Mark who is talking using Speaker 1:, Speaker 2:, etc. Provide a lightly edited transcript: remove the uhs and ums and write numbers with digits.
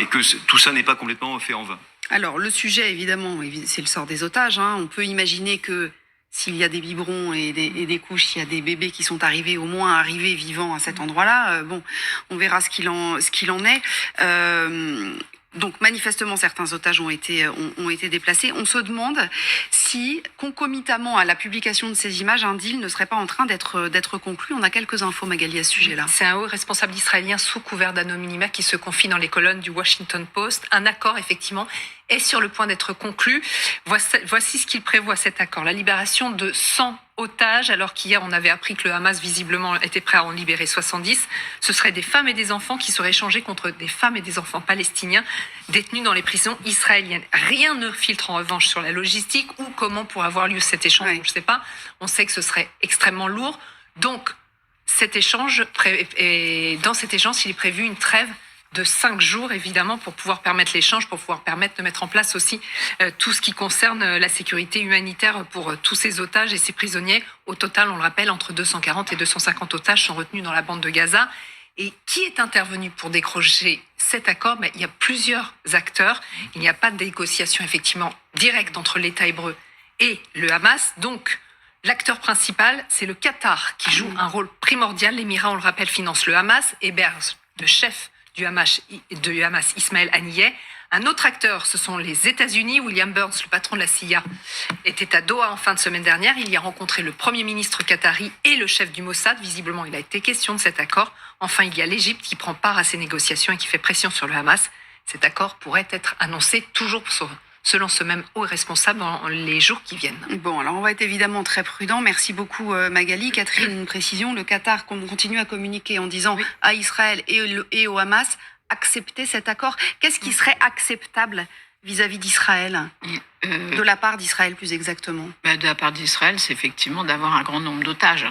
Speaker 1: et que tout ça n'est pas complètement fait en vain.
Speaker 2: Alors, le sujet, évidemment, c'est le sort des otages. On peut imaginer que s'il y a des biberons et des couches, il y a des bébés qui sont au moins arrivés vivants à cet endroit-là. On verra ce qu'il en est. Donc, manifestement, certains otages ont été déplacés. On se demande si, concomitamment à la publication de ces images, un deal ne serait pas en train d'être conclu. On a quelques infos, Magali, à ce sujet-là.
Speaker 3: C'est un haut responsable israélien sous couvert d'anonymat qui se confie dans les colonnes du Washington Post. Un accord, effectivement, est sur le point d'être conclu. Voici ce qu'il prévoit, cet accord. La libération de 100 otages, alors qu'hier, on avait appris que le Hamas, visiblement, était prêt à en libérer 70. Ce seraient des femmes et des enfants qui seraient échangés contre des femmes et des enfants palestiniens détenus dans les prisons israéliennes. Rien ne filtre, en revanche, sur la logistique ou comment pourrait avoir lieu cet échange.
Speaker 2: Oui.
Speaker 3: Je ne sais pas. On sait que ce serait extrêmement lourd. Donc, cet échange, et dans cet échange, il est prévu une trêve de 5 jours, évidemment, pour pouvoir permettre l'échange, pour pouvoir permettre de mettre en place aussi tout ce qui concerne la sécurité humanitaire pour tous ces otages et ces prisonniers. Au total, on le rappelle, entre 240 et 250 otages sont retenus dans la bande de Gaza. Et qui est intervenu pour décrocher cet accord? Il y a plusieurs acteurs. Il n'y a pas de négociation, effectivement, directe entre l'État hébreu et le Hamas. Donc, l'acteur principal, c'est le Qatar, qui joue un rôle primordial. L'Émirat, on le rappelle, finance le Hamas, héberge le chef du Hamas, Ismaël Haniyeh. Un autre acteur, ce sont les États-Unis. William Burns, le patron de la CIA, était à Doha en fin de semaine dernière. Il y a rencontré le Premier ministre qatari et le chef du Mossad. Visiblement, il a été question de cet accord. Enfin, il y a l'Égypte qui prend part à ces négociations et qui fait pression sur le Hamas. Cet accord pourrait être annoncé toujours selon ce même haut responsable dans les jours qui viennent.
Speaker 2: Bon, alors on va être évidemment très prudent. Merci beaucoup Magali. Catherine, une précision, le Qatar continue à communiquer en disant à Israël et au Hamas, accepter cet accord. Qu'est-ce qui serait acceptable vis-à-vis d'Israël, de la part d'Israël plus exactement?
Speaker 4: De la part d'Israël, c'est effectivement d'avoir un grand nombre d'otages.